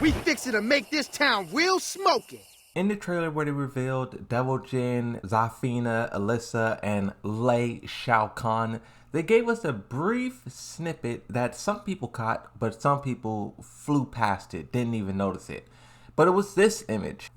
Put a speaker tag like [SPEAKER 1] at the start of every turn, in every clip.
[SPEAKER 1] We fixin' to make this town real smoky.
[SPEAKER 2] In the trailer where they revealed Devil Jin, Zafina, Alyssa, and Lei Shao Kahn, they gave us a brief snippet that some people caught, but some people flew past it, didn't even notice it. But it was this image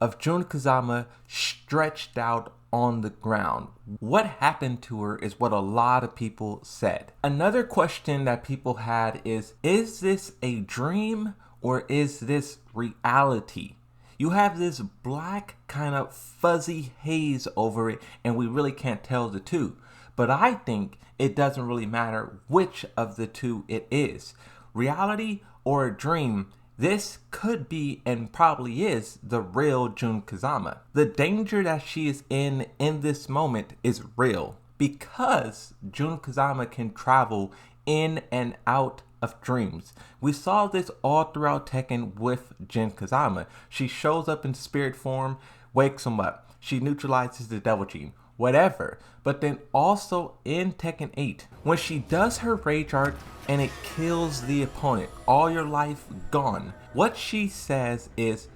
[SPEAKER 2] of Jun Kazama stretched out on the ground. What happened to her is what a lot of people said. Another question that people had is this a dream or is this reality? You have this black kind of fuzzy haze over it, and we really can't tell the two. But I think it doesn't really matter which of the two it is. Reality or a dream, this could be and probably is the real Jun Kazama. The danger that she is in this moment is real because Jun Kazama can travel in and out of dreams. We saw this all throughout Tekken with Jun Kazama. She shows up in spirit form, wakes him up. She neutralizes the Devil Gene, whatever. But then also in Tekken 8, when she does her rage art and it kills the opponent, all your life gone, what she says is,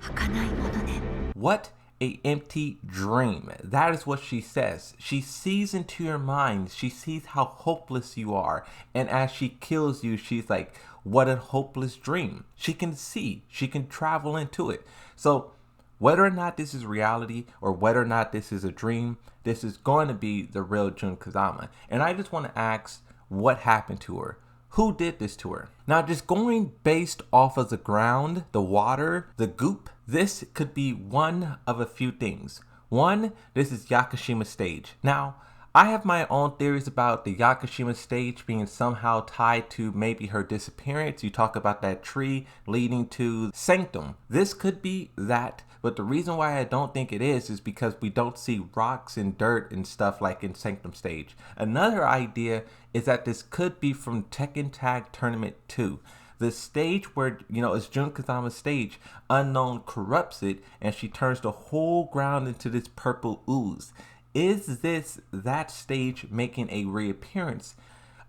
[SPEAKER 2] "What a empty dream." That is what she says. She sees into your mind. She sees how hopeless you are. And as she kills you, she's like, what a hopeless dream. She can see. She can travel into it. So whether or not this is reality or whether or not this is a dream, this is going to be the real Jun Kazama. And I just want to ask, what happened to her? Who did this to her? Now, just going based off of the ground, the water, the goop, this could be one of a few things. One, this is Yakushima stage. Now, I have my own theories about the Yakushima stage being somehow tied to maybe her disappearance. You talk about that tree leading to Sanctum. This could be that, but the reason why I don't think it is because we don't see rocks and dirt and stuff like in Sanctum stage. Another idea is that this could be from Tekken Tag Tournament 2. The stage where, it's Jun Kazama's stage, Unknown corrupts it and she turns the whole ground into this purple ooze. Is this that stage making a reappearance?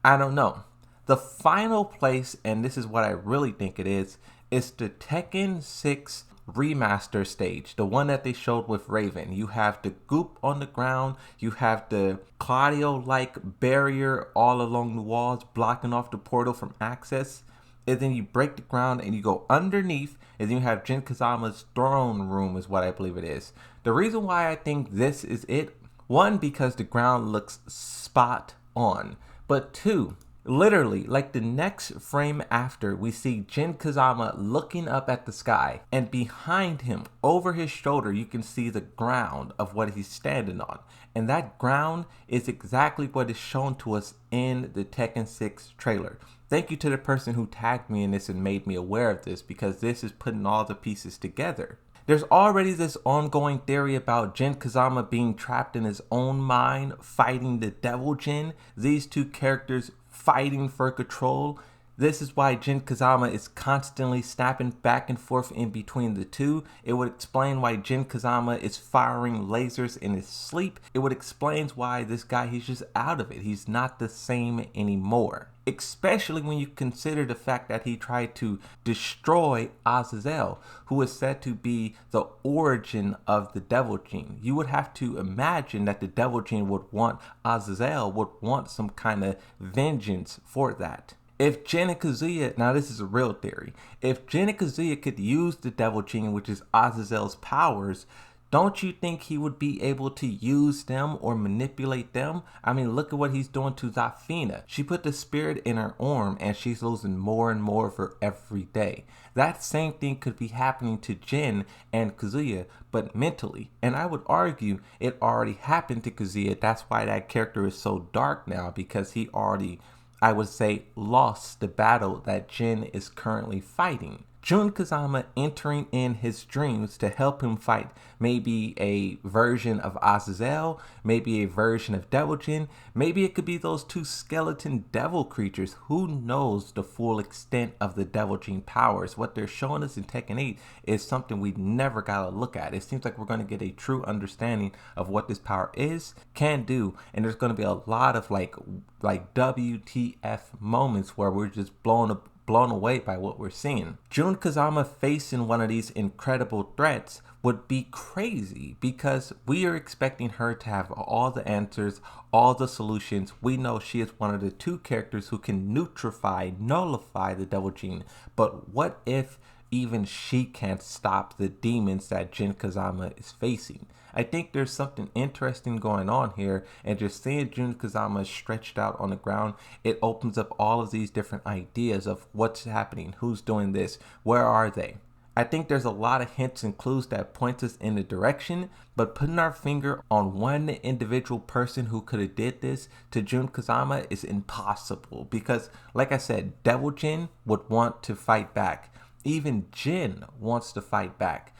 [SPEAKER 2] I don't know. The final place, and this is what I really think it is the Tekken 6 remaster stage, the one that they showed with Raven. You have the goop on the ground, you have the Claudio-like barrier all along the walls blocking off the portal from access, and then you break the ground and you go underneath, and then you have Jun Kazama's throne room is what I believe it is. The reason why I think this is it, one, because the ground looks spot on, but two, literally, like the next frame after, we see Jun Kazama looking up at the sky, and behind him, over his shoulder, you can see the ground of what he's standing on. And that ground is exactly what is shown to us in the Tekken 6 trailer. Thank you to the person who tagged me in this and made me aware of this, because this is putting all the pieces together. There's already this ongoing theory about Jun Kazama being trapped in his own mind, fighting the Devil Jin. These two characters fighting for control. This is why Jun Kazama is constantly snapping back and forth in between the two. It would explain why Jun Kazama is firing lasers in his sleep. It would explain why this guy, he's just out of it. He's not the same anymore. Especially when you consider the fact that he tried to destroy Azazel, who is said to be the origin of the Devil Gene. You would have to imagine that the Devil Gene would want Azazel, would want some kind of vengeance for that. If Jin and Kazuya, now this is a real theory, if Jin and Kazuya could use the Devil Gene, which is Azazel's powers, don't you think he would be able to use them or manipulate them? I mean, look at what he's doing to Zafina. She put the spirit in her arm and she's losing more and more of her every day. That same thing could be happening to Jin and Kazuya, but mentally. And I would argue it already happened to Kazuya. That's why that character is so dark now, because he already, I would say, lost the battle that Jin is currently fighting. Jun Kazama entering in his dreams to help him fight maybe a version of Azazel, maybe a version of Devil Jin, maybe it could be those two skeleton devil creatures. Who knows the full extent of the Devil Gene powers? What they're showing us in Tekken 8 is something we never got to look at. It seems like we're going to get a true understanding of what this power is, can do, and there's going to be a lot of like WTF moments where we're just blown blown away by what we're seeing. Jun Kazama facing one of these incredible threats would be crazy because we are expecting her to have all the answers, all the solutions. We know she is one of the 2 characters who can nullify the Devil Gene. But what if even she can't stop the demons that Jun Kazama is facing? I think there's something interesting going on here, and just seeing Jun Kazama stretched out on the ground, it opens up all of these different ideas of what's happening, who's doing this, where are they? I think there's a lot of hints and clues that point us in the direction, but putting our finger on one individual person who could have did this to Jun Kazama is impossible because, like I said, Devil Jin would want to fight back. Even Jin wants to fight back.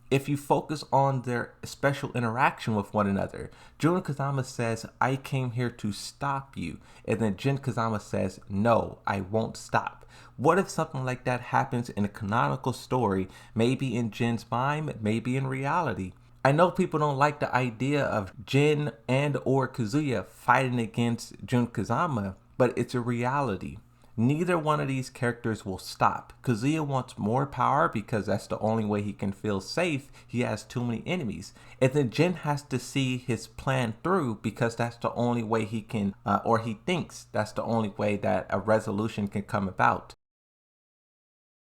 [SPEAKER 2] If you focus on their special interaction with one another, Jun Kazama says, "I came here to stop you." And then Jun Kazama says, "No, I won't stop." What if something like that happens in a canonical story, maybe in Jin's mind, maybe in reality? I know people don't like the idea of Jin and or Kazuya fighting against Jun Kazama, but it's a reality. Neither one of these characters will stop. Kazuya wants more power because that's the only way he can feel safe. He has too many enemies. And then Jin has to see his plan through because that's the only way he can, or he thinks that's the only way that a resolution can come about.